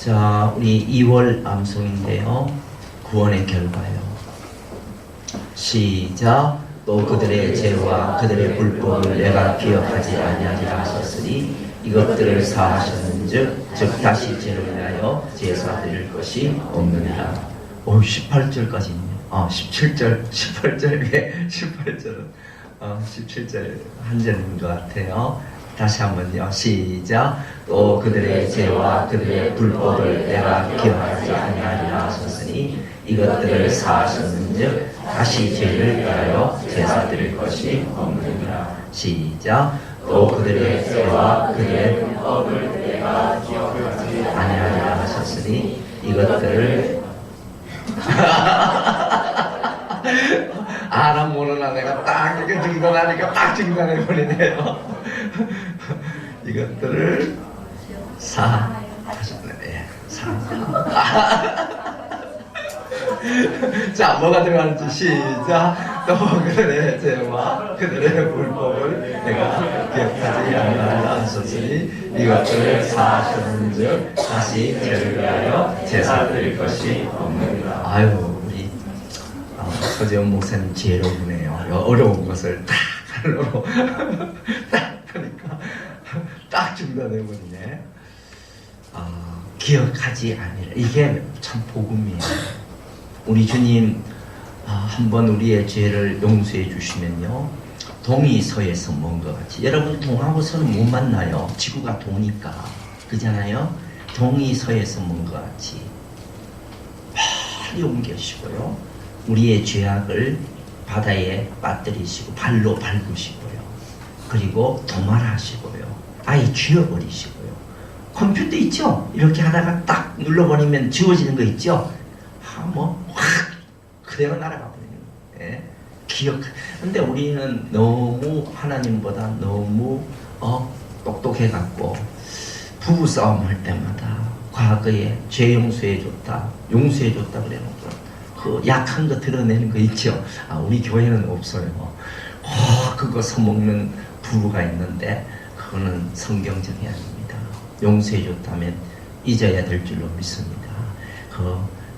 자, 우리 2월 암송인데요. 구원의 결과요. 시작. 또 그들의 죄와 그들의 불법을 내가 기억하지 아니하리라 하셨으니 이것들을 사하셨는즉 즉 다시 죄를 위하여 제사 드릴 것이 없느니라. 18절까지 있네요. 17절, 18절 왜 18절은 17절 한 절인 것 같아요. 다시 한번요. 시작. 또 그들의 죄와 그들의 불법을 내가 기억하지 아니하리라 하셨으니 이것들을 사하셨는즉 다시 죄를 위하여 제사 드릴 것이 없느니라. 시작. 또 그들의 죄와 그들의 불법을 내가 기억하지 아니하리라 하셨으니 이것들을 알아 모르나 내가 딱 이렇게 중단하니까 딱 중단해버리네요. 이것들을 사하셨네. 자, 뭐가 들어가는지 시작. 또 그들의 죄와 그들의 불법을 내가 기억하지 아니하리라 하셨으니 이것들을 사하셨은즉 다시 죄를 위하여 제사 드릴 것이 없느니라. 아유, 우리 서재원 목사님 지혜로우네요. 어려운 것을 딱 칼로 딱 하니까 딱 중단해버리네. 기억하지 아니라. 이게 참 복음이에요. 우리 주님 한번 우리의 죄를 용서해 주시면요, 동이 서에서 먼 것 같이. 여러분, 동하고 서는 못 만나요. 지구가 도니까. 그잖아요. 동이 서에서 먼 것 같이 빨리 옮겨시고요, 우리의 죄악을 바다에 빠뜨리시고 발로 밟으시고요, 그리고 도말하시고요, 아예 지워버리시고요. 컴퓨터 있죠? 이렇게 하다가 딱 눌러버리면 지워지는 거 있죠? 확 그대로 날아가 버리는 거예요. 예? 기억. 근데 우리는 너무 하나님보다 너무 똑똑해갖고 부부 싸움 할 때마다 과거에 죄 용서해줬다 그래놓고 그 약한 거 드러내는 거 있죠? 우리 교회는 없어요. 그거 써먹는 부부가 있는데 그거는 성경적이 아닙니다. 용서해줬다면 잊어야 될 줄로 믿습니다.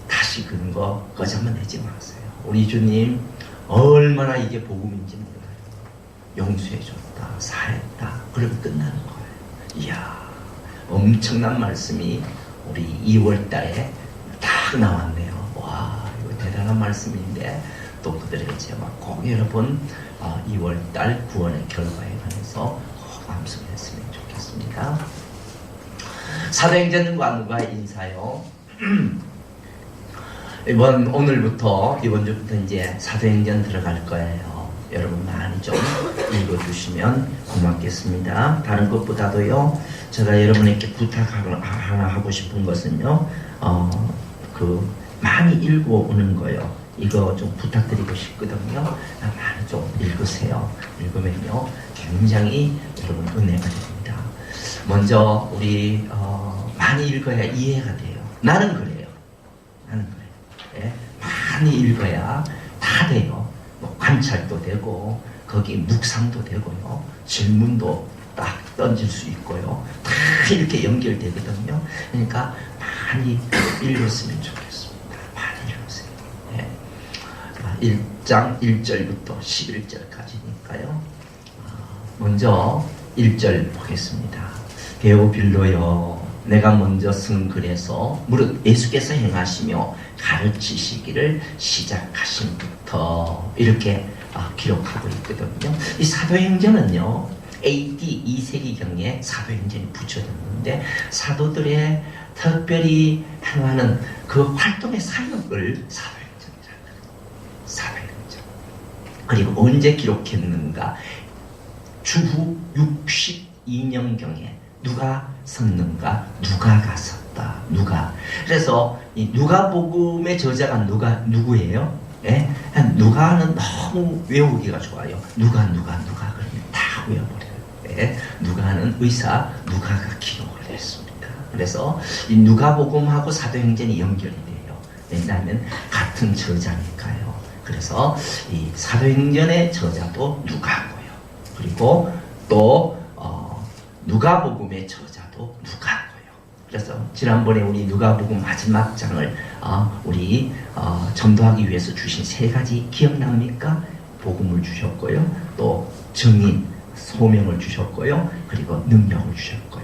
다시 그런 거 거짓말내지 마세요. 우리 주님 얼마나 이게 복음인지 몰라요. 용서해줬다, 사했다, 그러면 끝나는 거예요. 이야, 엄청난 말씀이 우리 2월달에 딱 나왔네요. 와, 이거 대단한 말씀인데 또 그들의 죄와 꼭 여러분 2월달 구원의 결과에 관해서 꼭 암송했으면 좋겠습니다. 사도행전과 누가 인사요. 오늘부터 이번 주부터 이제 사도행전 들어갈 거예요. 여러분 많이 좀 읽어주시면 고맙겠습니다. 다른 것보다도요, 제가 여러분에게 하나 하고 싶은 것은요, 많이 읽어오는 거요. 이거 좀 부탁드리고 싶거든요. 많이 좀 읽으세요. 읽으면요, 굉장히 여러분 은혜가 됩니다. 먼저 우리 많이 읽어야 이해가 돼요. 나는 그래요. 예? 많이 읽어야 다 돼요. 관찰도 되고 거기 묵상도 되고요, 질문도 딱 던질 수 있고요, 다 이렇게 연결되거든요. 그러니까 많이 읽었으면 좋겠습니다. 많이 읽으세요. 예. 1장 1절부터 11절까지니까요. 먼저 1절 보겠습니다. 데오빌로여, 내가 먼저 쓴 글에서 무릇 예수께서 행하시며 가르치시기를 시작하신부터 이렇게 기록하고 있거든요. 이 사도행전은요, AD 2세기경에 사도행전이 붙여졌는데 사도들의 특별히 행하는 그 활동의 사역을 사도행전이라고 해요. 사도행전. 그리고 언제 기록했는가? 주후 62년경에 누가 섰는가? 누가가 섰다. 누가. 그래서 이 누가복음의 저자가 누구예요? 예? 누가는 너무 외우기가 좋아요. 누가 그러면 다 외워버려요. 예? 누가는 의사 누가가 기록을 했습니다. 그래서 이 누가복음하고 사도행전이 연결이 돼요. 왜냐하면 같은 저자니까요. 그래서 이 사도행전의 저자도 누가고요. 그리고 또 누가복음의 저자도 누가고요. 그래서 지난번에 우리 누가복음 마지막 장을 우리 전도하기 위해서 주신 세 가지 기억납니까? 복음을 주셨고요, 또 증인, 소명을 주셨고요, 그리고 능력을 주셨고요.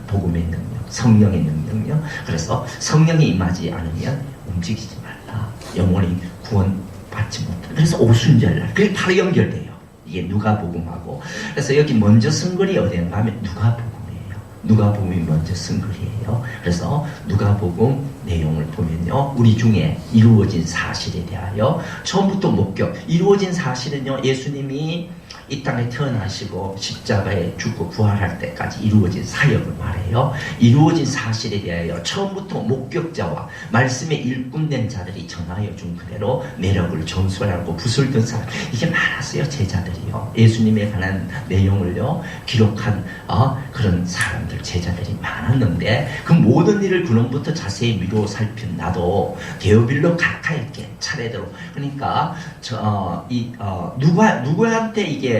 복음의 능력, 성령의 능력요. 그래서 성령이 임하지 않으면 움직이지 말라. 영혼이 구원받지 못한다. 그래서 오순절날 그게 바로 연결돼요. 이게 누가복음하고. 그래서 여기 먼저 쓴 글이 어디인가 하면 누가복음이에요. 누가복음이 먼저 쓴 글이에요. 그래서 누가복음 내용을 보면요, 우리 중에 이루어진 사실에 대하여 처음부터 목격, 이루어진 사실은요, 예수님이 이 땅에 태어나시고 십자가에 죽고 부활할 때까지 이루어진 사역을 말해요. 이루어진 사실에 대하여 처음부터 목격자와 말씀의 일꾼된 자들이 전하여 준 그대로 매력을 전수하고 붓을 든 사람, 이게 많았어요. 제자들이요. 예수님에 관한 내용을요 기록한 그런 사람들, 제자들이 많았는데, 그 모든 일을 근원부터 자세히 미루어 살핀 나도 데오빌로 가까이게 차례대로, 그러니까 누구한테 이게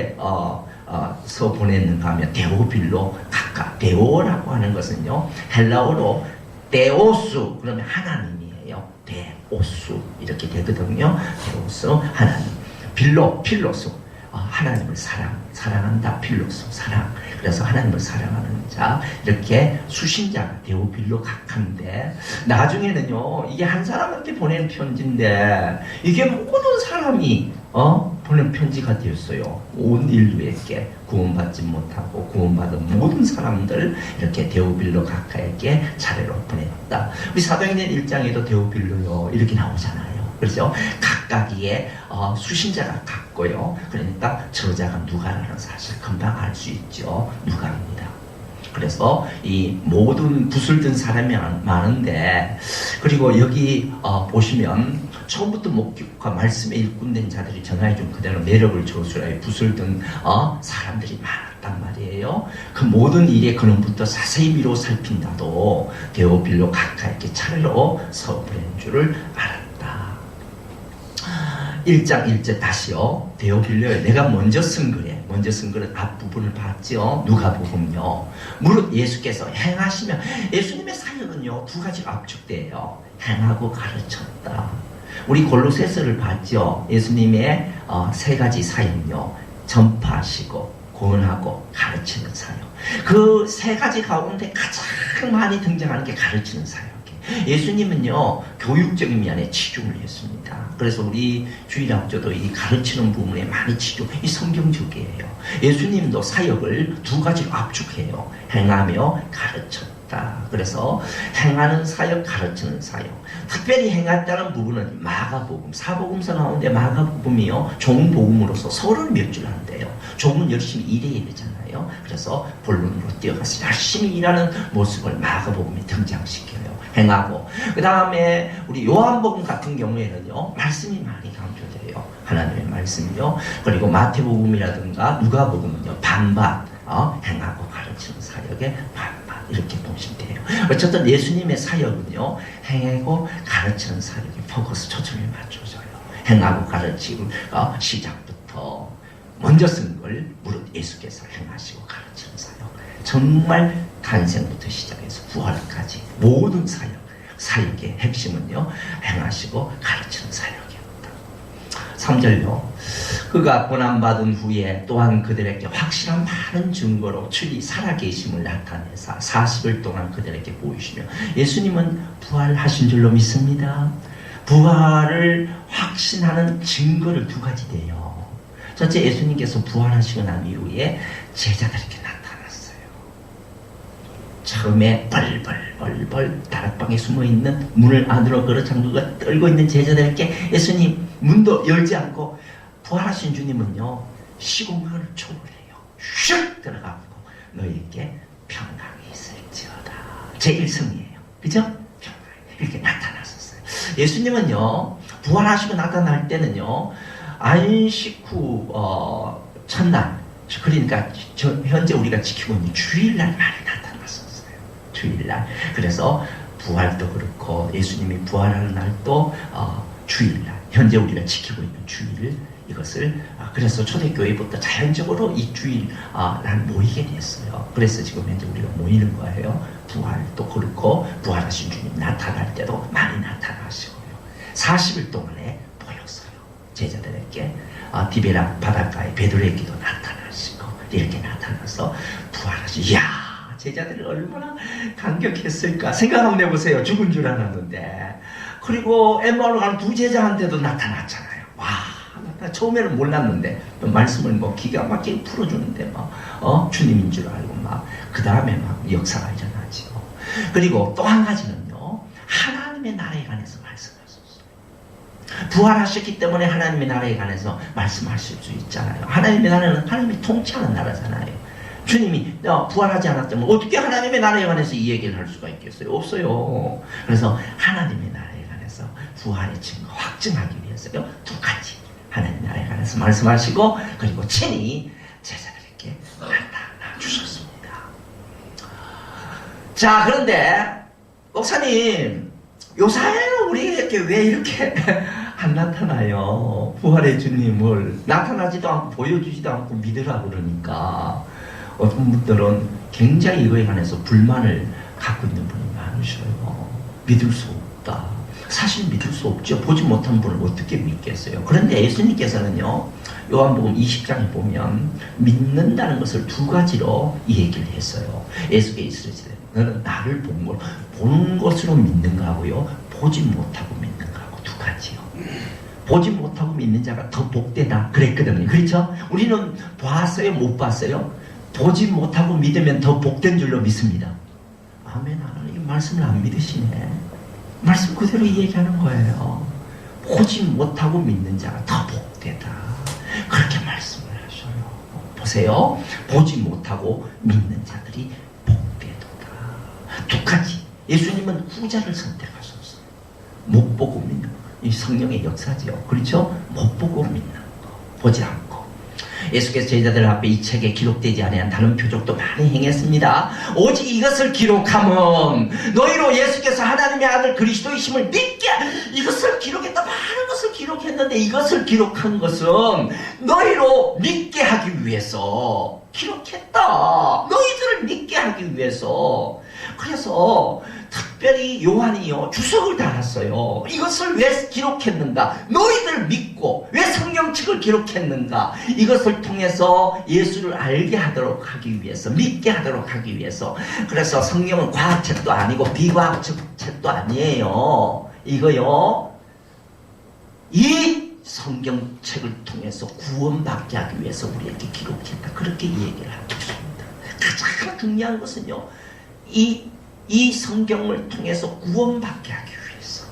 서 보냈는가 하면 데오빌로 각각. 데오라고 하는 것은요, 헬라어로 데오수, 그러면 하나님이에요. 데오수 이렇게 되거든요. 데오수 하나님, 필로수 하나님을 사랑한다. 필로수 사랑. 그래서 하나님을 사랑하는 자, 이렇게 수신자가 데오빌로 각한데, 나중에는요, 이게 한 사람한테 보낸 편지인데 이게 모든 사람이 보낸 편지가 되었어요. 온 인류에게, 구원받지 못하고 구원받은 모든 사람들 이렇게 데오빌로 각하에게 차례로 보냈다. 우리 사도행전 1장에도 데오빌로요 이렇게 나오잖아요. 그래서 각각의 수신자가 같고요. 그러니까 저자가 누가라는 사실 금방 알 수 있죠. 누가입니다. 그래서 이 모든 붓을 든 사람이 많은데, 그리고 여기 보시면 처음부터 목격과 말씀에 일꾼된 자들이 전하여준 그대로 매력을 저술하여 붓을 든 사람들이 많았단 말이에요. 그 모든 일의 근원부터 자세히 미루어 살핀다도 데오빌로 각하에게 차례로 서보낸 줄을 알았다. 1장 1절 다시요. 데오빌로에 내가 먼저 쓴 글에, 먼저 쓴 글은 앞부분을 봤죠. 누가복음요. 무릇 예수께서 행하시면, 예수님의 사역은요 두 가지로 압축돼요. 행하고 가르쳤다. 우리 골로새서를 봤죠. 예수님의 세 가지 사역요, 전파하시고 구원하고 가르치는 사역. 그 세 가지 가운데 가장 많이 등장하는 게 가르치는 사역. 예수님은요 교육적인 면에 치중을 했습니다. 그래서 우리 주일학교도 이 가르치는 부분에 많이 치중, 이 성경적이에요. 예수님도 사역을 두 가지로 압축해요. 행하며 가르쳤다. 그래서 행하는 사역, 가르치는 사역. 특별히 행했다는 부분은 마가복음, 사복음서 나오는데 마가복음이요 좋은 복음으로서 서론 몇 줄 한대요. 종은 열심히 일해야 되잖아요. 그래서 본론으로 뛰어가서 열심히 일하는 모습을 마가복음에 등장시켜요. 행하고. 그 다음에 우리 요한복음 같은 경우에는요 말씀이 많이 강조돼요. 하나님의 말씀이요. 그리고 마태복음이라든가 누가복음은요 반반, 행하고 가르치는 사역의 반반, 이렇게 보시면 돼요. 어쨌든 예수님의 사역은요 행하고 가르치는 사역에 포커스, 초점이 맞춰져요. 행하고 가르치고 시작부터 먼저 쓴 걸 무릇 예수께서 행하시고 가르치는 사역, 정말 탄생부터 시작해서 부활까지 모든 사역의 핵심은요 행하시고 가르치는 사역이었다. 3절요. 그가 고난받은 후에 또한 그들에게 확실한 많은 증거로 주의 살아계심을 나타내사 40일 동안 그들에게 보이시며, 예수님은 부활하신 줄로 믿습니다. 부활을 확신하는 증거를 두 가지 돼요. 첫째, 예수님께서 부활하시고 난 이후에 제자들에게 나타났어요. 처음에 벌벌 다락방에 숨어있는 문을 안으로 걸어 잠그고 떨고 있는 제자들에게 예수님 문도 열지 않고, 부활하신 주님은요 시공간을 초월해요. 슉 들어가고 너희에게 평강이 있을지어다. 제1성이에요. 그죠? 평강이 이렇게 나타났었어요. 예수님은요 부활하시고 나타날 때는요 안식 후 첫날, 그러니까 현재 우리가 지키고 있는 주일날 많이 나타났었어요. 주일날. 그래서 부활도 그렇고 예수님이 부활하는 날도 주일날, 현재 우리가 지키고 있는 주일, 이것을 그래서 초대교회부터 자연적으로 이 주일 난 모이게 됐어요. 그래서 지금 현재 우리가 모이는 거예요. 부활도 그렇고 부활하신 주님 나타날 때도 많이 나타나시고요. 40일 동안에 보였어요. 제자들에게 디베라 바닷가에 베드로에게도 나타나시고 이렇게 나타나서 부활하신 이야 제자들이 얼마나 감격했을까 생각 한번 해보세요. 죽은 줄 알았는데 그리고 엠마오로 가는 두 제자한테도 나타났잖아요. 와 처음에는 몰랐는데 말씀을 뭐 기가 막히게 풀어주는데 막 주님인 줄 알고 막 그 다음에 막 역사가 일어나죠. 그리고 또 한 가지는요 하나님의 나라에 관해서 말씀하셨어요. 부활하셨기 때문에 하나님의 나라에 관해서 말씀하실 수 있잖아요. 하나님의 나라는 하나님이 통치하는 나라잖아요. 주님이 부활하지 않았다면 어떻게 하나님의 나라에 관해서 이 얘기를 할 수가 있겠어요? 없어요. 그래서 하나님의 나라에 관해서 부활의 증거 확증하기 위해서요 두 가지 하나님 나라에 관해서 말씀하시고 그리고 친히 제자들에게 나타나 주셨습니다. 자 그런데 목사님 요사이는 우리에게 왜 이렇게 안 나타나요? 부활의 주님을 나타나지도 않고 보여주지도 않고 믿으라 그러니까 어떤 분들은 굉장히 이거에 관해서 불만을 갖고 있는 분이 많으셔요. 믿을 수 없다. 사실 믿을 수 없죠. 보지 못한 분을 어떻게 믿겠어요. 그런데 예수님께서는요 요한복음 20장에 보면 믿는다는 것을 두 가지로 이 얘기를 했어요. 예수께서 이르시되 너는 나를 보는 것으로 믿는가 하고요 보지 못하고 믿는가 하고 두 가지요. 보지 못하고 믿는 자가 더 복되다 그랬거든요. 그렇죠? 우리는 봤어요? 못 봤어요? 보지 못하고 믿으면 더 복된 줄로 믿습니다. 아멘. 하나님 말씀을 안 믿으시네. 말씀 그대로 얘기하는 거예요. 보지 못하고 믿는 자가 더 복되다. 그렇게 말씀을 하셔요. 보세요. 보지 못하고 믿는 자들이 복되도다. 두 가지. 예수님은 후자를 선택하셨어요. 못 보고 믿는 거. 이 성령의 역사지요. 그렇죠? 못 보고 믿는 거. 보지 않고. 예수께서 제자들 앞에 이 책에 기록되지 아니한 다른 표적도 많이 행했습니다. 오직 이것을 기록함은 너희로 예수께서 하나님의 아들 그리스도이심을 믿게 이것을 기록했다. 많은 것을 기록했는데 이것을 기록한 것은 너희로 믿게 하기 위해서 기록했다. 너희들을 믿게 하기 위해서. 그래서 특별히 요한이요 주석을 달았어요. 이것을 왜 기록했는가? 너희들 믿고 왜 성경책을 기록했는가? 이것을 통해서 예수를 알게 하도록 하기 위해서, 믿게 하도록 하기 위해서. 그래서 성경은 과학책도 아니고 비과학책도 아니에요. 이거요 이 성경책을 통해서 구원받게 하기 위해서 우리에게 기록했다. 그렇게 얘기를 하고 있습니다. 가장 중요한 것은요 이 성경을 통해서 구원받게 하기 위해서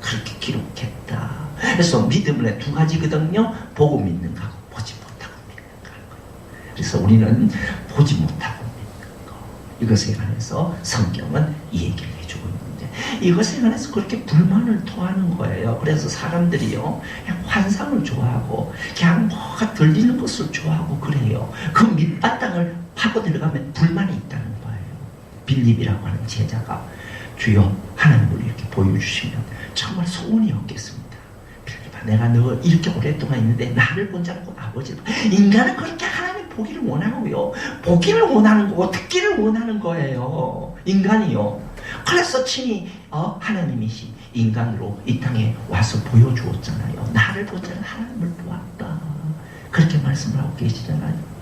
그렇게 기록했다. 그래서 믿음은 두 가지거든요. 보고 믿는 거하고 보지 못하고 믿는 거예요. 그래서 우리는 보지 못하고 믿는 거 이것에 관해서 성경은 이 얘기를 해주고 있는데 이것에 관해서 그렇게 불만을 토하는 거예요. 그래서 사람들이요 그냥 환상을 좋아하고 그냥 뭐가 들리는 것을 좋아하고 그래요. 그 밑바닥을 파고 들어가면 불만이 있다는 거예요. 빌립이라고 하는 제자가 주여 하나님을 이렇게 보여주시면 정말 소원이 없겠습니다. 빌립아 내가 너 이렇게 오랫동안 있는데 나를 본 자는 곧 아버지를 인간은 그렇게 하나님 보기를 원하고요 보기를 원하는 거고 듣기를 원하는 거예요. 인간이요. 그래서 친히 하나님이시 인간으로 이 땅에 와서 보여주었잖아요. 나를 본 자는 하나님을 보았다. 그렇게 말씀을 하고 계시잖아요.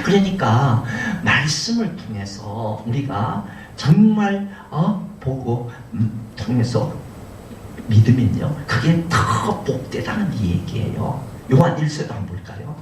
그러니까 말씀을 통해서 우리가 정말 보고 통해서 믿으면요 그게 더 복되다는 이 얘기예요. 요한 1서도 한번 볼까요?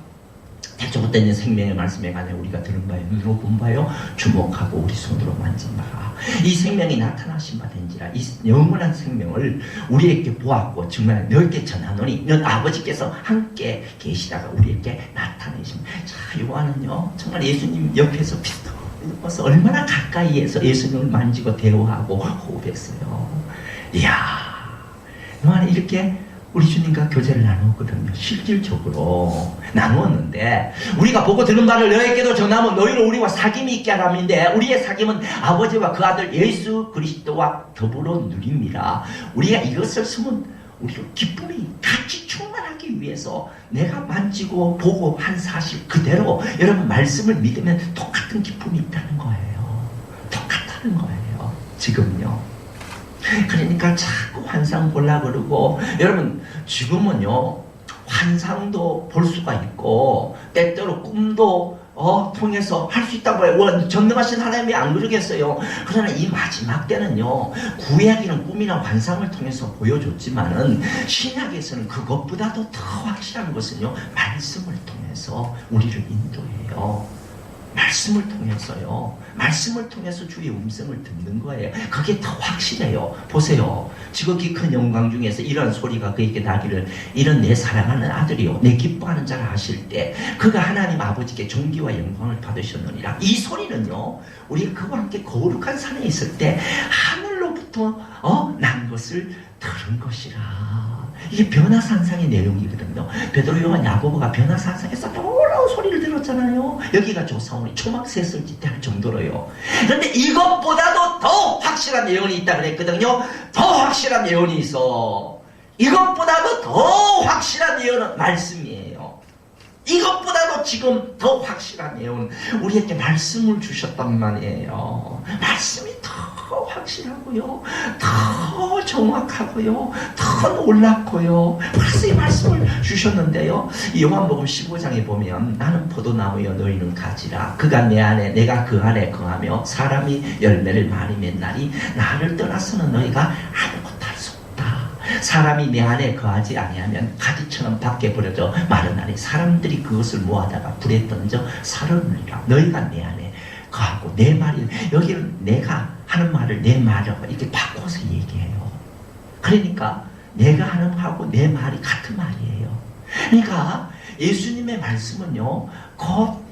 태초부터 있는 생명의 말씀에 관해 우리가 들은 바에 눈으로 본 바요 주목하고 우리 손으로 만진 바라. 이 생명이 나타나신 바 된지라. 이 영원한 생명을 우리에게 보았고 정말 너에게 전하노니 넌 아버지께서 함께 계시다가 우리에게 나타내십니다. 자 요한은요 정말 예수님 옆에서 비슷해서 얼마나 가까이에서 예수님을 만지고 대화하고 호흡했어요. 이야 요한이 이렇게 우리 주님과 교제를 나누거든요. 실질적으로 나누었는데 우리가 보고 들은 바를 너에게도 전하면 너희로 우리와 사귐이 있게 하라는데 우리의 사귐은 아버지와 그 아들 예수 그리스도와 더불어 누립니다. 우리가 이것을 쓰면 우리가 기쁨이 같이 충만하기 위해서 내가 만지고 보고 한 사실 그대로 여러분 말씀을 믿으면 똑같은 기쁨이 있다는 거예요. 똑같다는 거예요. 지금요. 그러니까 자꾸 환상 보려고 그러고, 여러분 지금은요 환상도 볼 수가 있고 때때로 꿈도 통해서 할 수 있다고 해요. 전능하신 하나님이 안 그러겠어요. 그러나 이 마지막 때는요, 구약에는 꿈이나 환상을 통해서 보여줬지만은 신약에서는 그것보다도 더 확실한 것은요, 말씀을 통해서 우리를 인도해요. 말씀을 통해서요. 말씀을 통해서 주의 음성을 듣는 거예요. 그게 더 확실해요. 보세요. 지극히 큰 영광 중에서 이런 소리가 그에게 나기를, 이런 내 사랑하는 아들이요 내 기뻐하는 자라 하실 때 그가 하나님 아버지께 존귀와 영광을 받으셨느니라. 이 소리는요, 우리가 그와 함께 거룩한 산에 있을 때 하늘로부터 난 것을 들은 것이라. 이게 변화산상의 내용이거든요. 베드로, 요한, 야고보가 변화산상에서 놀라운 소리를 들었잖아요. 여기가 조사원이 초막셋을 짓할 정도로요. 그런데 이것보다도 더 확실한 예언이 있다 그랬거든요. 더 확실한 예언이 있어. 이것보다도 더 확실한 예언은 말씀이에요. 이것보다도 지금 더 확실한 예언, 우리에게 말씀을 주셨단 말이에요. 말씀이 더 확실하고요, 더 정확하고요, 더 놀랍고요. 벌써 이 말씀을 주셨는데요, 이 요한복음 15장에 보면 나는 포도나무여 너희는 가지라. 그가 내 안에 내가 그 안에 거하며 사람이 열매를 많이 맺나니 나를 떠나서는 너희가 아무것도 할 수 없다. 사람이 내 안에 거하지 아니하면 가지처럼 밖에 버려져 마르나니 사람들이 그것을 모아다가 불에 던져 사르느니라. 너희가 내 안에 거하고 내 말이, 여기는 내가 하는 말을 내 말하고 이렇게 바꿔서 얘기해요. 그러니까 내가 하는 말하고 내 말이 같은 말이에요. 그러니까 예수님의 말씀은요, 곧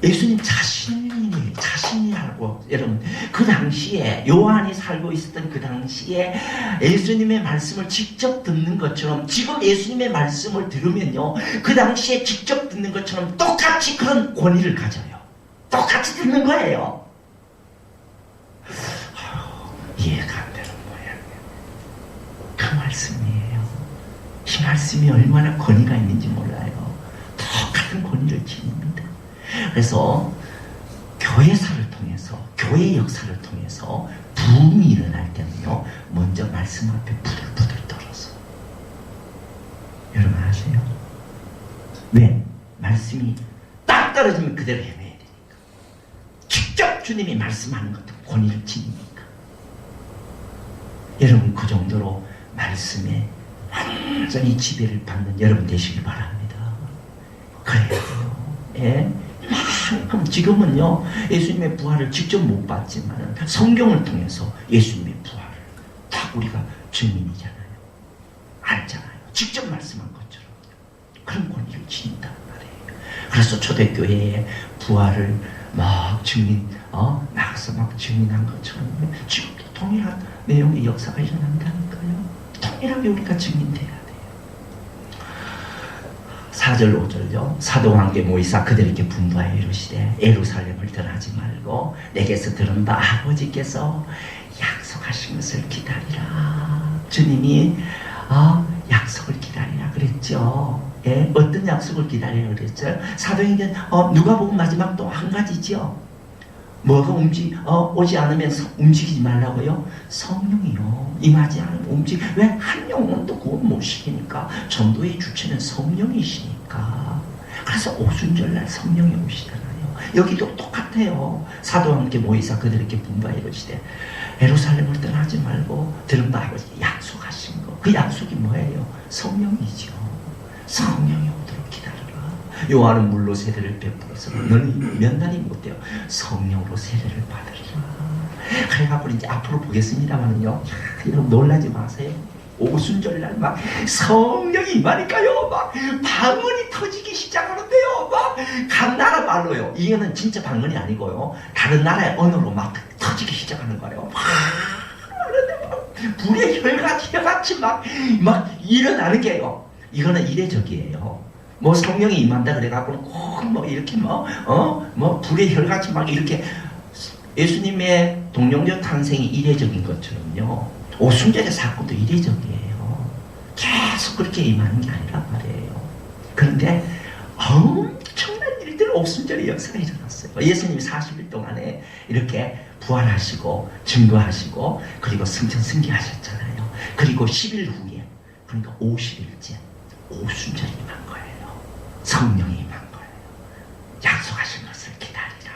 예수님 자신이라고. 여러분, 그 당시에 요한이 살고 있었던 그 당시에 예수님의 말씀을 직접 듣는 것처럼, 지금 예수님의 말씀을 들으면요, 그 당시에 직접 듣는 것처럼 똑같이 그런 권위를 가져요. 똑같이 듣는 거예요. 이해가 안 되는 모양이에요. 그 말씀이에요. 이 말씀이 얼마나 권위가 있는지 몰라요. 똑같은 권위를 지닙니다. 그래서 교회사를 통해서, 교회 역사를 통해서 부흥이 일어날 때는요, 먼저 말씀 앞에 부들부들 떨어서. 여러분 아세요? 왜? 말씀이 딱 떨어지면 그대로 헤매야 되니까. 직접 주님이 말씀하는 것도 권위를 지니까. 여러분 그 정도로 말씀에 완전히 지배를 받는 여러분 되시길 바랍니다. 그래야 돼요. 예? 그럼 지금은요, 예수님의 부활을 직접 못 봤지만 성경을 통해서 예수님의 부활을 다 우리가 증인이잖아요. 알잖아요. 직접 말씀한 것처럼 그런 권위를 지닌단 말이에요. 그래서 초대교회의 부활을 막 나가서 막 증인한 것처럼 지금도 동일한 내용의 역사가 일어난다니까요. 동일하게 우리가 증인돼야 돼요. 4절 5절요. 사도관계 모이사 그들에게 분부하여 이르시되 예루살렘을 떠나지 말고 내게서 들은 바 아버지께서 약속하신 것을 기다리라. 주님이 약속을 기다리라 그랬죠. 예? 어떤 약속을 기다리라 그랬죠? 사도행전 누가복음 마지막 또 한 가지죠. 뭐가 오지 않으면 움직이지 말라고요? 성령이요. 임하지 않으면 왜? 한 영혼도 구원 못 시키니까. 전도의 주체는 성령이시니까. 그래서 오순절날 성령이 오시잖아요. 여기도 똑같아요. 사도와 함께 모이사 그들에게 분부하여 이르시되 예루살렘을 떠나지 말고 들은 바 아버지 약속하신 거. 그 약속이 뭐예요? 성령이죠. 성령이 오도록 기다려라. 요한은 물로 세례를 베풀어서 너는 몇 날이 못돼요. 성령으로 세례를 받으리라. 그래갖고 이제 앞으로 보겠습니다만요, 여러분 놀라지 마세요. 오순절날 막 성령이 임하니까요, 막 방언이 터지기 시작하는데요. 막 각 나라 말로요. 이거는 진짜 방언이 아니고요, 다른 나라의 언어로 막 터지기 시작하는 거예요. 막 불의 혈같이 막 일어나는 게요. 이거는 이례적이에요. 뭐 성령이 임한다 그래갖고는 꼭 뭐 이렇게 불의 혈같이 막 이렇게. 예수님의 동령녀 탄생이 이례적인 것처럼요, 오순절의 사건도 이례적이에요. 계속 그렇게 임하는 게 아니란 말이에요. 그런데 엄청난 일들, 오순절의 역사가 일어났어요. 예수님이 40일 동안에 이렇게 부활하시고 증거하시고 그리고 승천 승계하셨잖아요. 그리고 10일 후에, 그러니까 50일째 오순절이 임한 거예요. 성령이 임한 거예요. 약속하신 것을 기다리라.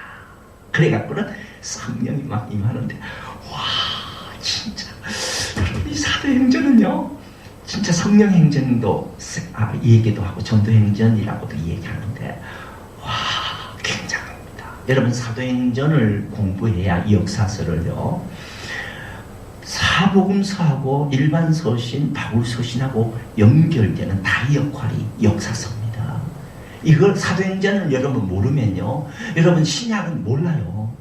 그래갖고는 성령이 막 임하는데, 와, 진짜 이 사도행전은요, 진짜 성령행전도 얘기도 하고 전도행전이라고도 얘기하는데, 와, 굉장합니다. 여러분, 사도행전을 공부해야 이 역사서를요, 사복음서하고 일반 서신, 바울 서신하고 연결되는 다리 역할이 역사서입니다. 이걸 사도행전을 여러분 모르면요, 여러분 신약은 몰라요.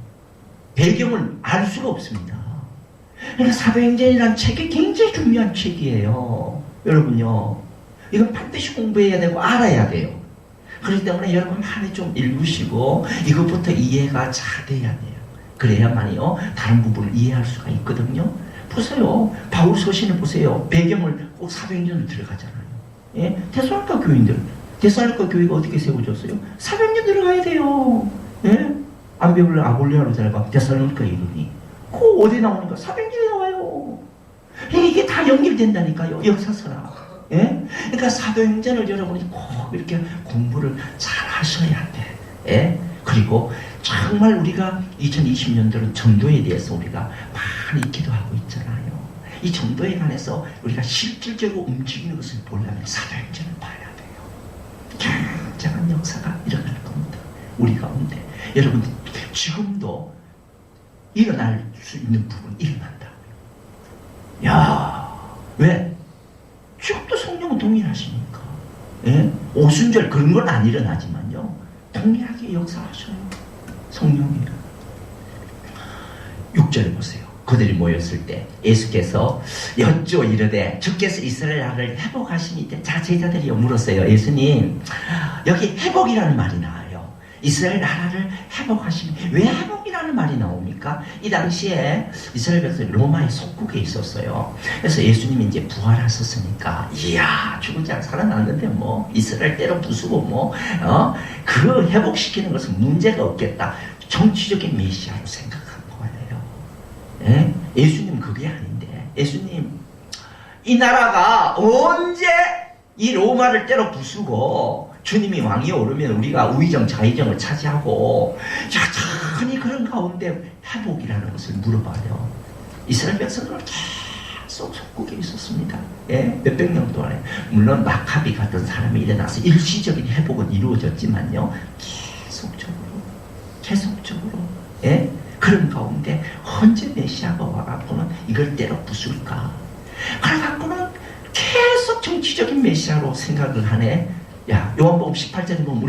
배경을 알 수가 없습니다. 그러니까 사도행전이라는 책이 굉장히 중요한 책이에요. 여러분요, 이건 반드시 공부해야 되고 알아야 돼요. 그렇기 때문에 여러분 많이 좀 읽으시고 이것부터 이해가 잘 돼야 돼요. 그래야만요 다른 부분을 이해할 수가 있거든요. 보세요, 바울 서신을 보세요. 배경을 꼭 사도행전을 들어가잖아요. 예? 데살로니가 교인들, 데살로니가 교회가 어떻게 세워졌어요? 사도행전 들어가야 돼요. 예? 안배울을 아볼레아로 잘 봐. 데살로니가 이름이 그 어디 나오는가? 사도행전에 나와요. 이게 다 연결된다니까요, 역사서라. 예? 그러니까 사도행전을 여러분이 꼭 이렇게 공부를 잘 하셔야 돼. 예? 그리고 정말 우리가 2020년도는 전도에 대해서 우리가 많이 기도하고 있잖아요. 이 전도에 관해서 우리가 실질적으로 움직이는 것을 보려면 사도행전을 봐야 돼요. 굉장한 역사가 일어날 겁니다. 우리 가운데. 여러분, 지금도 일어날 수 있는 부분 일어난다고요. 야, 왜? 지금도 성령은 동일하시니까. 예? 오순절 그런 건 안 일어나지만요, 동일하게 역사하셔요. 성령이. 6절에 보세요. 그들이 모였을 때 예수께서 여쭈어 이르되 주께서 이스라엘 나라를 회복하시니. 자, 제자들이 물었어요. 예수님, 여기 회복이라는 말이 나와요. 이스라엘 나라를 회복하시니. 왜 회복이라는 말이 나옵니까? 이 당시에 이스라엘 백성이 로마의 속국에 있었어요. 그래서 예수님이 이제 부활하셨으니까, 이야, 죽은 자 살아났는데 뭐 이스라엘 때려 부수고 그 회복시키는 것은 문제가 없겠다. 정치적인 메시아로 생각한 거예요. 예? 예수님 그게 아닌데, 예수님 이 나라가 언제 이 로마를 때려 부수고 주님이 왕위에 오르면 우리가 우위정 좌위정을 차지하고 여전히 그런 가운데 회복이라는 것을 물어봐요. 이스라엘 백성들은 계속 속국에 있었습니다. 예? 몇백 년 동안에. 물론 마카비 같은 사람이 일어나서 일시적인 회복은 이루어졌지만요, 계속적으로 예? 그런 가운데 언제 메시아가 와갖고는 이걸 때려 부술까? 그래갖고는 계속 정치적인 메시아로 생각을 하네. 야, 요한복음 18절에 보면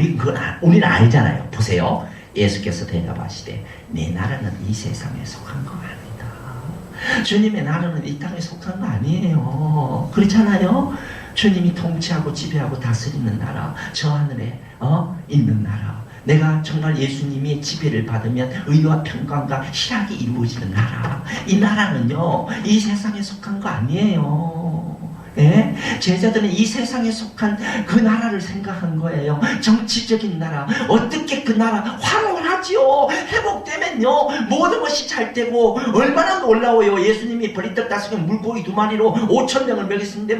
우리는 알잖아요. 보세요. 예수께서 대답하시되 내 나라는 이 세상에 속한 거 아니다. 주님의 나라는 이 땅에 속한 거 아니에요. 그렇잖아요. 주님이 통치하고 지배하고 다스리는 나라, 저 하늘에 있는 나라. 내가 정말 예수님이 지배를 받으면 의와 평강과 희락이 이루어지는 나라. 이 나라는요, 이 세상에 속한 거 아니에요. 예? 제자들은 이 세상에 속한 그 나라를 생각한 거예요. 정치적인 나라. 어떻게 그 나라 활용을 하지요? 회복되면요, 모든 것이 잘 되고 얼마나 놀라워요. 예수님이 버리떡 5개 물고기 2마리로 5,000명을 먹였는데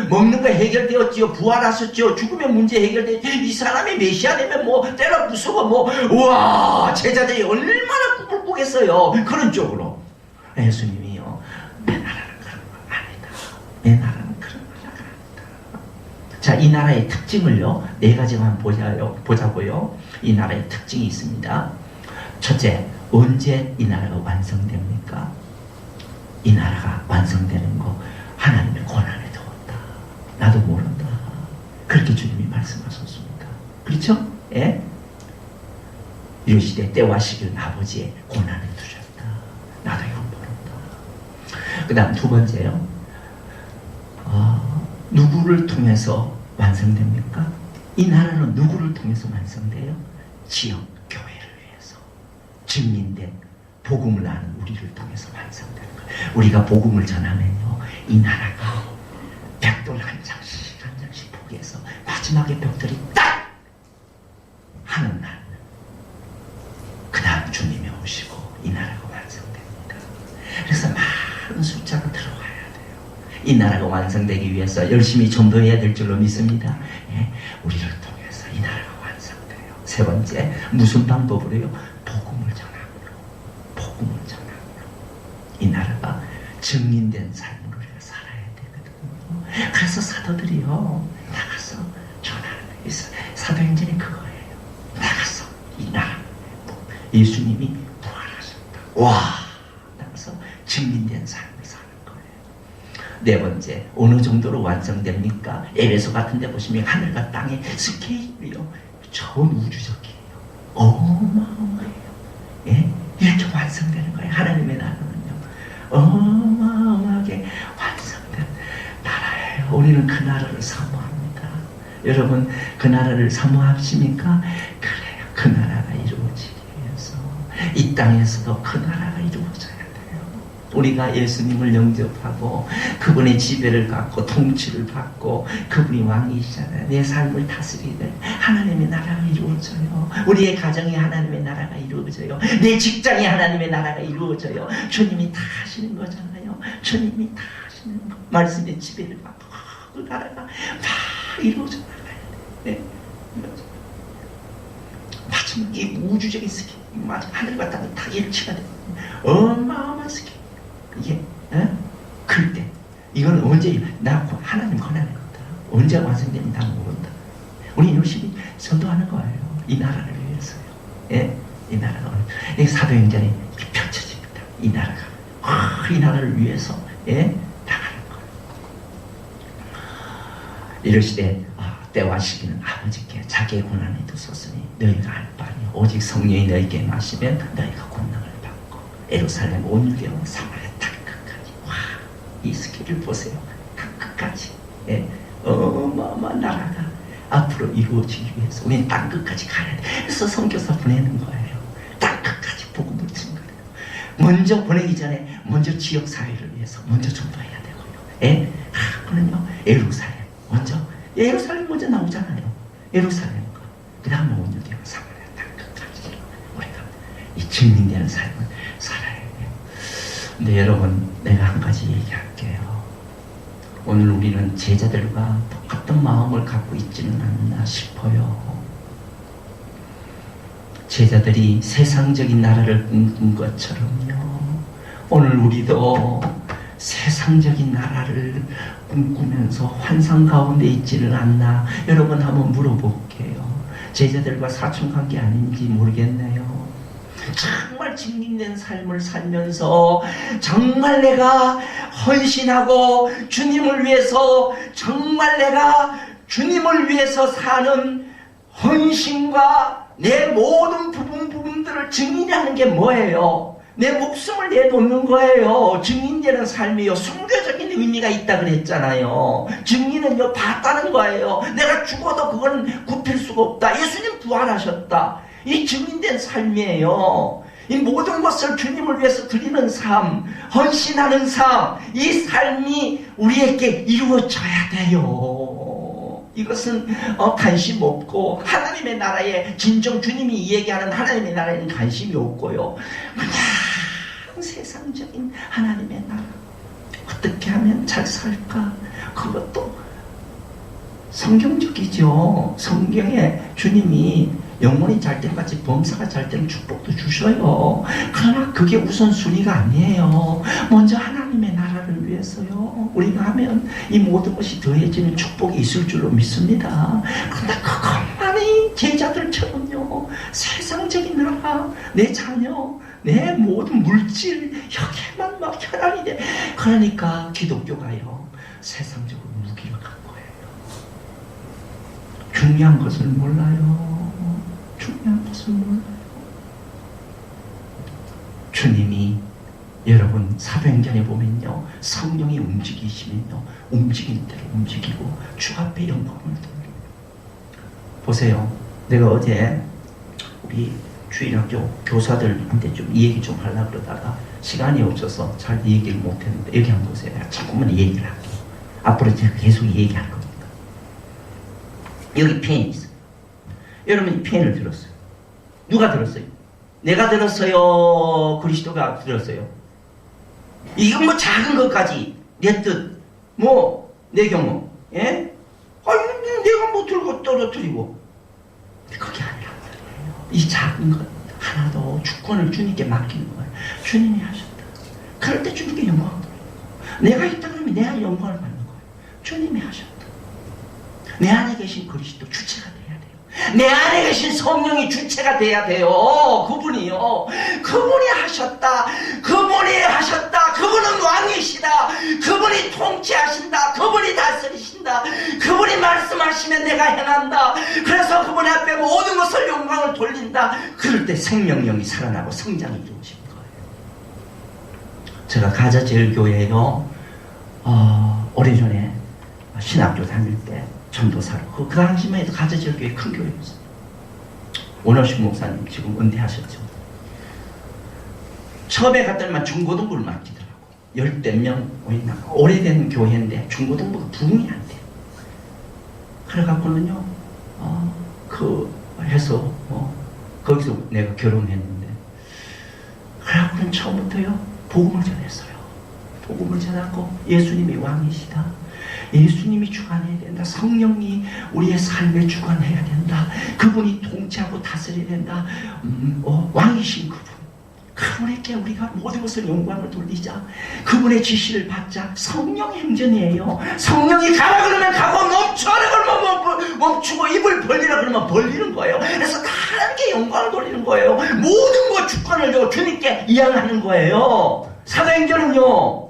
먹는 거 해결되었지요. 부활하셨지요. 죽으면 문제 해결되지. 이 사람이 메시아 되면 때려 부수고 우와, 제자들이 얼마나 꿈을 꾸겠어요. 그런 쪽으로. 예수님이요, 내 나라는 그런 거 아니다. 내 나라는 자, 이 나라의 특징을요, 4가지만 보자고요. 이 나라의 특징이 있습니다. 첫째, 언제 이 나라가 완성됩니까? 이 나라가 완성되는 거 하나님의 고난에 두었다. 나도 모른다. 그렇게 주님이 말씀하셨습니다. 그렇죠? 예? 이르시되 때와 시기를 아버지의 고난에 두셨다. 나도 이건 모른다. 그 다음 2번째요. 누구를 통해서 완성됩니까? 이 나라는 누구를 통해서 완성돼요? 지역 교회를 위해서 증인된 복음을 아는 우리를 통해서 완성되는 거예요. 우리가 복음을 전하면요, 이 나라가 벽돌 한 장씩 마지막에 벽돌이 딱 하는 날, 그 다음 주님이 오시고 이 나라가 완성됩니다. 그래서 많은 숫자가 들어와야 돼요. 이 나라가 완성되기 위해서 열심히 전도해야 될 줄로 믿습니다. 예, 우리를 통해서 이 나라가 완성돼요. 세 번째, 무슨 방법으로요? 복음을 전함으로. 복음을 전함으로. 이 나라가 증인된 삶으로 우리가 살아야 되거든요. 그래서 사도들이요, 나가서 전하는 사도행전이 그거예요. 나가서 이 나라, 예수님이 부활하셨다. 와! 나가서 증인된 삶을 사는 거예요. 네 번째, 어느 정도로 완성됩니까? 에베소 같은 데 보시면 하늘과 땅의 스케일이요, 전 우주적이에요. 어마어마해요. 예? 이렇게 완성되는 거예요. 하나님의 나라는요, 어마어마하게 완성된 나라예요. 우리는 그 나라를 사모합니다. 여러분, 그 나라를 사모하십니까? 그래요. 그 나라가 이루어지기 위해서 이 땅에서도 그 나라가 이루어져야 돼요. 우리가 예수님을 영접하고 그분의 지배를 갖고 통치를 받고 그분이 왕이시잖아요. 내 삶을 다스리는 하나님의 나라가 이루어져요. 우리의 가정이 하나님의 나라가 이루어져요. 내 직장이 하나님의 나라가 이루어져요. 주님이 다 하시는 거잖아요. 주님이 다 하시는 거. 말씀의 지배를 받고 그 나라가 다 이루어져 나가야 돼. 네. 마지막에 우주적인 스케일, 하늘과 땅이 다 일치가 돼. 어마어마한 스케일. 이게, 그럴 때, 이건 언제, 나 하나님 권한의 거다. 언제 완성되는지 난 모른다. 우리 열심히 전도하는 거예요. 이 나라를 위해서요. 예? 이 나라가, 이 사도행전이 펼쳐집니다. 이 나라가. 이 나라를 위해서, 예? 나가는 거예요. 이러시되, 때와 시기는 아버지께 자기의 고난을 두셨으니 너희가 알 바 아니요 오직 성령이 너희에게 마시면 너희가 권능을 받고 예루살렘 온 유대와 사마리아 땅 끝까지. 와, 이 스케일을 보세요. 땅 끝까지. 예, 어마어마한 나라가 앞으로 이루어지기 위해서 우리는 땅 끝까지 가야 돼. 그래서 선교사 보내는 거예요. 땅 끝까지 복음을 전가해요. 먼저 보내기 전에 먼저 지역 사회를 위해서 먼저 전도해야 되고요. 예, 그는요 예루살렘 먼저. 예루살렘 먼저 나오잖아요. 예루살렘과 그 다음에 온 유대와 사마리아 땅 끝까지 우리가 이 증인되는 삶을 살아야 돼요. 근데 여러분, 내가 한 가지 얘기할게요. 오늘 우리는 제자들과 똑같은 마음을 갖고 있지는 않나 싶어요. 제자들이 세상적인 나라를 꿈꾼 것처럼요, 오늘 우리도 세상적인 나라를 꿈꾸면서 환상 가운데 있지는 않나. 여러분 한번 물어볼게요. 제자들과 사촌관계 아닌지 모르겠네요. 정말 증인된 삶을 살면서 정말 내가 헌신하고 주님을 위해서, 정말 내가 주님을 위해서 사는 헌신과 내 모든 부분들을 증인하는 게 뭐예요? 내 목숨을 내놓는 거예요. 증인되는 삶이요, 순교적인 의미가 있다 그랬잖아요. 증인은요, 봤다는 거예요. 내가 죽어도 그건 굽힐 수가 없다. 예수님 부활하셨다. 이 증인된 삶이에요. 이 모든 것을 주님을 위해서 드리는 삶, 헌신하는 삶, 이 삶이 우리에게 이루어져야 돼요. 이것은 관심 없고, 하나님의 나라에 진정 주님이 얘기하는 하나님의 나라에는 관심이 없고요, 그냥 세상적인 하나님의 나라, 어떻게 하면 잘 살까? 그것도 성경적이죠. 성경에 주님이 영혼이 잘 때까지 범사가 잘 때는 축복도 주셔요. 그러나 그게 우선순위가 아니에요. 먼저 하나님의 나라를 위해서요, 우리가 하면 이 모든 것이 더해지는 축복이 있을 줄로 믿습니다. 그런데 그것만이 제자들처럼요, 세상적인 나라, 내 자녀, 내 모든 물질, 여기에만 막 혈안이 돼. 그러니까 기독교가요, 세상적으로 무기를 갖고 해요. 중요한 것을 몰라요. 중요한 것을 몰라요. 주님이, 여러분 사도행전에 보면요, 성령이 움직이시면요, 움직이는 대로 움직이고 주 앞에 영광을 돌려요. 보세요. 내가 어제 우리 주일학교 교사들한테 좀 이 얘기 좀 하려고 그러다가 시간이 없어서 잘 얘기를 못했는데, 여기 한번 보세요. 내가 조금만 얘기를 할게요. 앞으로 제가 계속 얘기할 겁니다. 여기 펜이 있어요. 여러분이 펜을 들었어요. 누가 들었어요? 내가 들었어요? 그리스도가 들었어요? 이건 뭐 작은 것까지 내 뜻, 뭐 내 경우, 예? 아니 내가 뭐 들고 떨어뜨리고 그게 아니란 말이에요. 이 작은 것 하나도 주권을 주님께 맡기는 거예요. 주님이 하셨다. 그럴 때 주님께 영광을 돌리는 거예요. 내가 있다 그러면 내가 영광을 받는 거예요. 주님이 하셨다. 내 안에 계신 그리스도 주체가 돼야 돼요. 내 안에 계신 성령이 주체가 돼야 돼요. 그분이요. 그분이 하셨다. 그분이 하셨다. 그분은 왕이시다. 그분이 통치하신다. 그분이 다스리신다. 그분이 말씀하시면 내가 행한다. 그래서 그분 앞에 모든 것을 영광을 돌린다. 그럴 때 생명력이 살아나고 성장이 이루어지는 거예요. 제가 가자제일교회에요. 오래전에 신학교 다닐 때 전도사로 그 당시만 해도 가자제일교회 큰 교회였어요. 원어식 목사님 지금 은퇴하셨죠. 처음에 갔더니만 중고등부를 맡기더라고. 10몇 명 오래된 교회인데 중고등부가 부흥이 안 돼요. 그래갖고는요 해서 거기서 내가 결혼했는데 그래갖고는 처음부터요 복음을 전했어요. 복음을 전하고 예수님이 왕이시다. 예수님이 주관해야 된다. 성령이 우리의 삶에 주관해야 된다. 그분이 통치하고 다스려야 된다. 왕이신 그분에게 우리가 모든 것을 영광을 돌리자. 그분의 지시를 받자. 성령 행전이에요. 성령이 가라 그러면 가고 멈춰라 그러면 멈추고 입을 벌리라 그러면 벌리는 거예요. 그래서 다 하나님께 영광을 돌리는 거예요. 모든 것 주권을 주님께 이양하는 거예요. 사도행전은요.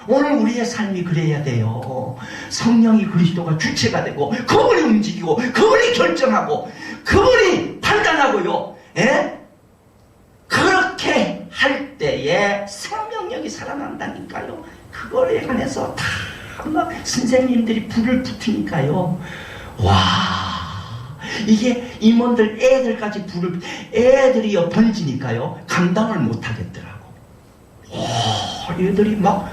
오늘 우리의 삶이 그래야 돼요. 성령이 그리스도가 주체가 되고 그분이 움직이고 그분이 결정하고 그분이 판단하고요. 예? 그렇게 할 때에 생명력이 살아난다니까요. 그거에 관해서 다 막 선생님들이 불을 붙으니까요. 와, 이게 임원들 애들까지 애들이요 번지니까요. 감당을 못 하겠더라고. 와, 애들이 막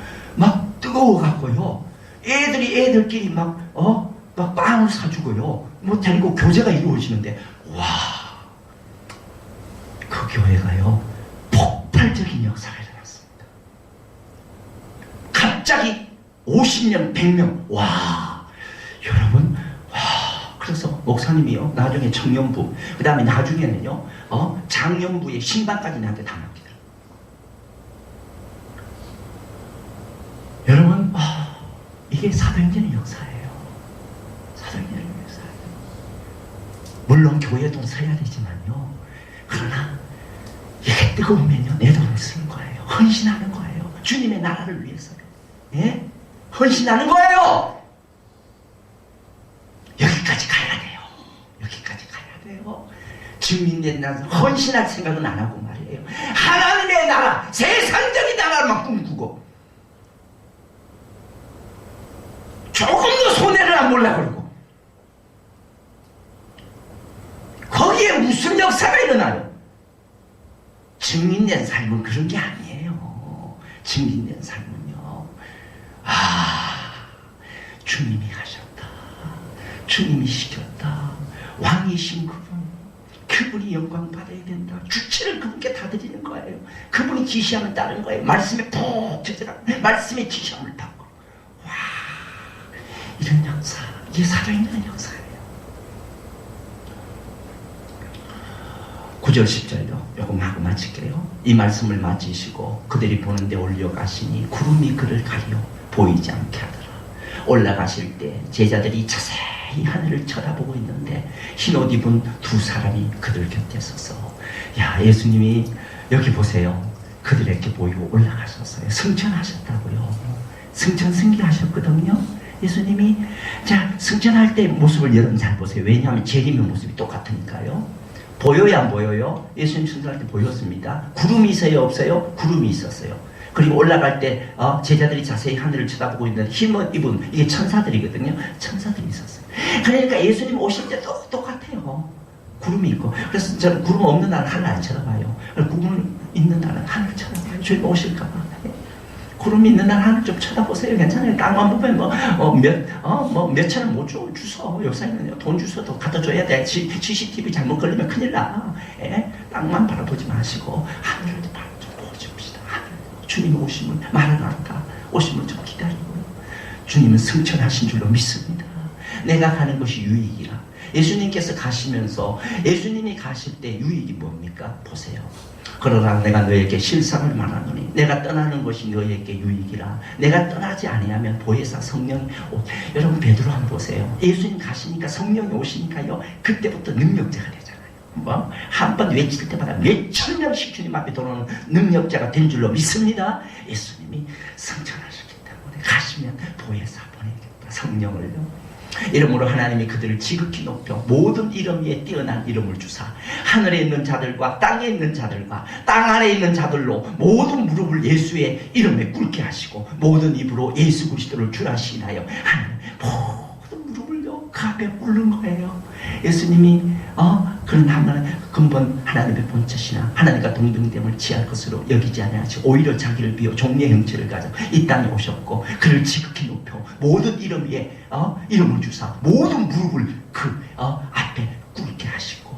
뜨거워갖고요. 애들끼리 막 빵을 사주고요. 뭐 데리고 교제가 이루어지는데, 와, 그 교회가요, 폭발적인 역사가 일어났습니다. 갑자기 50명, 100명, 와, 여러분, 와, 그래서 목사님이요, 나중에 청년부, 그 다음에 나중에는요, 장년부의 신방까지 나한테 다 맡기더라고요. 여러분, 이게 사도행전의 역사예요. 사도행전의 역사예요. 물론 교회도 서야 되지만요. 그러나 이게 뜨거우면요, 내 돈을 쓰는 거예요. 헌신하는 거예요. 주님의 나라를 위해서요. 예? 헌신하는 거예요. 여기까지 가야 돼요. 여기까지 가야 돼요. 증민된다는 헌신할 생각은 안 하고 말이에요. 하나님의 나라, 세상적인 나라만 꿈꾸고 조금도 손해를 안 보려고 그러고 거기에 무슨 역사가 일어나요? 증인된 삶은 그런 게 아니에요. 증인된 삶은요, 주님이 하셨다. 주님이 시켰다. 왕이신 그분이 영광 받아야 된다. 주체를 그분께 다 드리는 거예요. 그분이 지시하면 따르는 거예요. 말씀에 푹 들어가고 말씀에 지시함을 받고. 와, 이런 역사, 이게 살아있는 역사예요. 9절 10절요. 요거 하고 마칠게요. 이 말씀을 마치시고 그들이 보는데 올려가시니 구름이 그를 가려 보이지 않게 하더라. 올라가실 때 제자들이 자세히 하늘을 쳐다보고 있는데 흰옷 입은 두 사람이 그들 곁에 서서, 야, 예수님이 여기 보세요. 그들에게 보이고 올라가셨어요. 승천하셨다고요. 승천 승리하셨거든요. 예수님이. 자, 승천할 때 모습을 여러분 잘 보세요. 왜냐하면 재림의 모습이 똑같으니까요. 보여요, 안 보여요? 예수님 승천할 때 보였습니다. 구름이 있어요, 없어요? 구름이 있었어요. 그리고 올라갈 때 제자들이 자세히 하늘을 쳐다보고 있는 흰옷 입은, 이게 천사들이거든요. 천사들이 있었어요. 그러니까 예수님 오실 때도 똑같아요. 구름이 있고. 그래서 저는 구름 없는 날은 하늘 안 쳐다봐요. 구름 있는 날은 하늘 쳐다봐요. 주님 오실까 봐. 구름 있는 날 하늘 좀 쳐다보세요. 괜찮아요. 땅만 보면 몇천 원 못 주소. 요새는요, 돈 주소도 갖다 줘야 돼. CCTV 잘못 걸리면 큰일 나. 예? 땅만 바라보지 마시고 하늘을 좀 보십시다. 하늘. 주님 오심을 말하니까 오심을 좀 기다리고요. 주님은 승천하신 줄로 믿습니다. 내가 가는 것이 유익이라. 예수님께서 가시면서 예수님이 가실 때 유익이 뭡니까? 보세요. 그러나 내가 너에게 실상을 말하노니 내가 떠나는 것이 너에게 유익이라. 내가 떠나지 아니하면 보혜사 성령이 여러분 베드로 한번 보세요. 예수님 가시니까 성령이 오시니까요, 그때부터 능력자가 되잖아요. 뭐 한 번 외칠 때마다 몇천 명씩 주님 앞에 들어오는 능력자가 된 줄로 믿습니다. 예수님이 승천하셨기 때문에 가시면 보혜사 보내겠다. 성령을요. 이름으로 하나님이 그들을 지극히 높여 모든 이름 위에 뛰어난 이름을 주사 하늘에 있는 자들과 땅에 있는 자들과 땅 아래에 있는 자들로 모든 무릎을 예수의 이름에 꿇게 하시고 모든 입으로 예수 그리스도를 주라시나요. 하나님 모든 무릎을요 그 앞에 꿇는 거예요. 예수님이 그런 근본 하나님의 본체시나 하나님과 동등됨을 취할 것으로 여기지 아니하시고 오히려 자기를 비워 종의 형체를 가져 이 땅에 오셨고 그를 지극히 높여 모든 이름 위에 이름을 주사 모든 무릎을 그 앞에 꿇게 하시고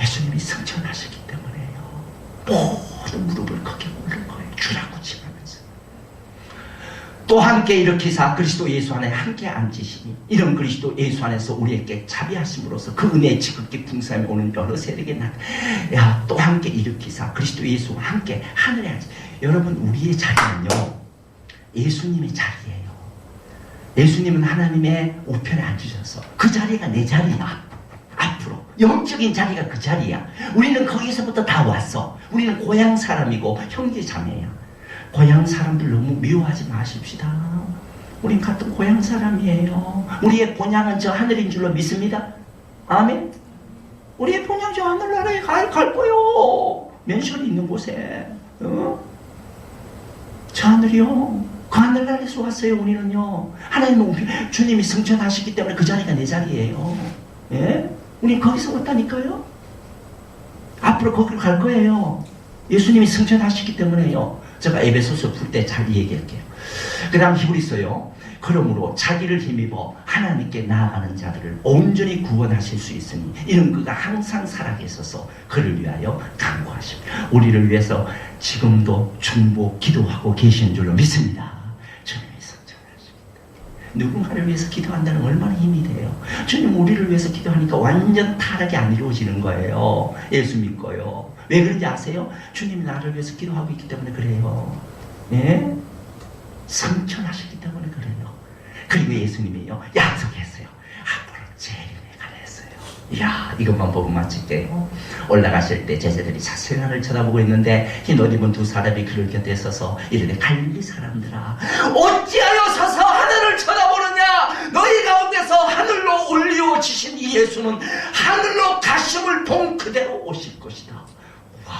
예수님이 승천하시기 때문에요. 모든 무릎을 거기에 꿇는 거예요. 주라고 칭하면서 또 함께 일으키사 그리스도 예수 안에 함께 앉으시니 이런 그리스도 예수 안에서 우리에게 자비하심으로써 그 은혜의 지극히 풍성함이 오는 여러 세력에 또 함께 일으키사 그리스도 예수와 함께 하늘에 앉으. 여러분 우리의 자리는요 예수님의 자리예요. 예수님은 하나님의 우편에 앉으셔서 그 자리가 내 자리야. 앞으로 영적인 자리가 그 자리야. 우리는 거기서부터 다 왔어. 우리는 고향 사람이고 형제 자매야. 고향 사람들 너무 미워하지 마십시다. 우린 같은 고향 사람이에요. 우리의 본향은 저 하늘인 줄로 믿습니다. 아멘. 우리의 본향 저 하늘나라에 갈 거요. 맨션이 있는 곳에 저 하늘이요. 그 하늘나라에서 왔어요. 우리는요. 하나님은 주님이 승천하시기 때문에 그 자리가 내 자리예요. 예? 우린 거기서 왔다니까요. 앞으로 거기로 갈 거예요. 예수님이 승천하시기 때문에요. 제가 에베소서 풀 때 잘 얘기할게요. 그 다음 히브리서요. 그러므로 자기를 힘입어 하나님께 나아가는 자들을 온전히 구원하실 수 있으니 이는 그가 항상 살아계셔서 그를 위하여 간구하십니다. 우리를 위해서 지금도 중보 기도하고 계시는 줄로 믿습니다. 주님이 승천하십니다. 누군가를 위해서 기도한다는 얼마나 힘이 돼요. 주님 우리를 위해서 기도하니까 완전 타락이 안 이루어지는 거예요. 예수 믿고요. 왜 그런지 아세요? 주님이 나를 위해서 기도하고 있기 때문에 그래요. 예? 승천하시기 때문에 그래요. 그리고 예수님이요 약속했어요. 앞으로 재림에 가랬어요. 이야, 이것만 보고 마칠게요. 올라가실 때 제자들이 자세히 하늘을 쳐다보고 있는데 흰 옷 입은 두 사람이 그를 곁에 서서 이르되 갈릴리 사람들아 어찌하여 서서 하늘을 쳐다보느냐. 너희 가운데서 하늘로 올리워지신 이 예수는 하늘로 가심을 본 그대로 오실 것이다. 와,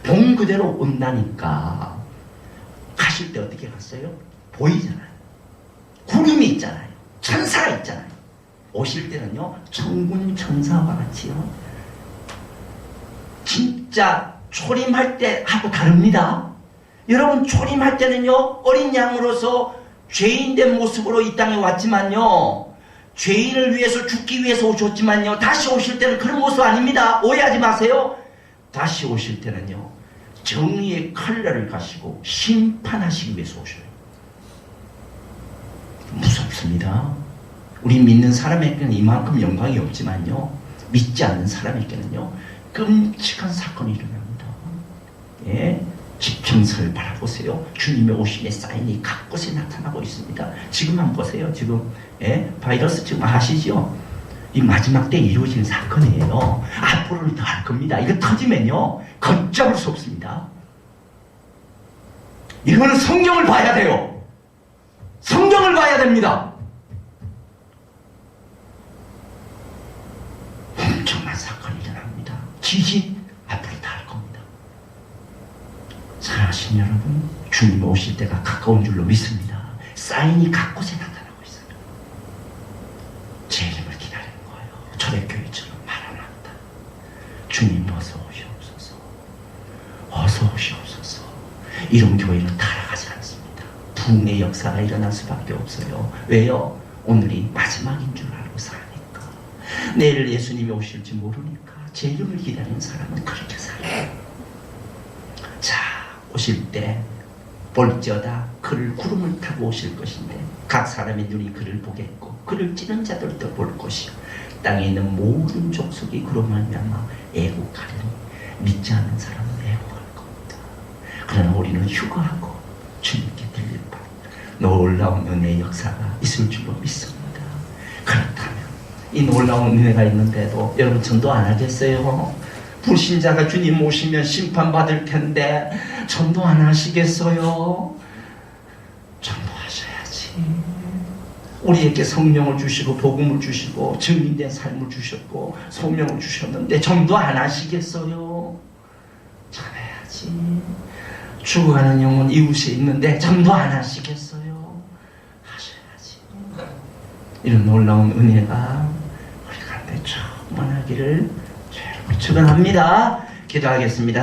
본 그대로 온다니까. 가실 때 어떻게 갔어요? 보이잖아요. 구름이 있잖아요. 천사가 있잖아요. 오실 때는요 천군 천사와 같이요 진짜 초림할 때 하고 다릅니다. 여러분 초림할 때는요 어린 양으로서 죄인된 모습으로 이 땅에 왔지만요 죄인을 위해서 죽기 위해서 오셨지만요 다시 오실 때는 그런 모습 아닙니다. 오해하지 마세요. 다시 오실 때는요 정의의 칼날을 가시고 심판하시기 위해서 오셔요. 무섭습니다. 우리 믿는 사람에게는 이만큼 영광이 없지만요 믿지 않는 사람에게는요 끔찍한 사건이 일어납니다. 예? 지평선을 바라보세요. 주님의 오심의 사인이 각곳에 나타나고 있습니다. 지금 한번 보세요. 지금 예? 바이러스 지금 아시죠? 이 마지막 때 이루어지는 사건이에요. 앞으로는 더 할 겁니다. 이거 터지면요 걷잡을 수 없습니다. 이거는 성경을 봐야 돼요. 성경을 봐야 됩니다. 엄청난 사건이 일어납니다. 지진 앞으로 다 할 겁니다. 사랑하신 여러분, 주님 오실 때가 가까운 줄로 믿습니다. 사인이 각곳에 나타나고 있어요. 재림을 기다리는 거예요. 초대교회처럼 마라나타. 주님 어서 오시옵소서. 어서 오시옵소서. 이런 교회는 타락 구원의 역사가 일어날 수밖에 없어요. 왜요? 오늘이 마지막인 줄 알고 사니까. 내일 예수님이 오실지 모르니까 제 이름을 기다리는 사람은 그렇게 살아요. 자, 오실 때 볼지어다 그를 구름을 타고 오실 것인데 각 사람의 눈이 그를 보겠고 그를 찌른 자들도 볼 것이요 땅에 있는 모든 족속이 그로 말미암아 애국하리니 믿지 않는 사람은 애국할 겁니다. 그러나 우리는 휴거하고 주님께 들릴 바 놀라운 은혜의 역사가 있을 줄로 믿습니다. 그렇다면 이 놀라운 은혜가 있는데도 여러분 전도 안 하겠어요? 불신자가 주님 오시면 심판받을 텐데 전도 안 하시겠어요? 전도하셔야지. 우리에게 성령을 주시고 복음을 주시고 증인된 삶을 주셨고 소명을 주셨는데 전도 안 하시겠어요? 전해야지. 죽어가는 영혼 이웃에 있는데 전도 안 하시겠어요? 하셔야지. 이런 놀라운 은혜가 우리 가운데 충만하기를 축원합니다. 기도하겠습니다.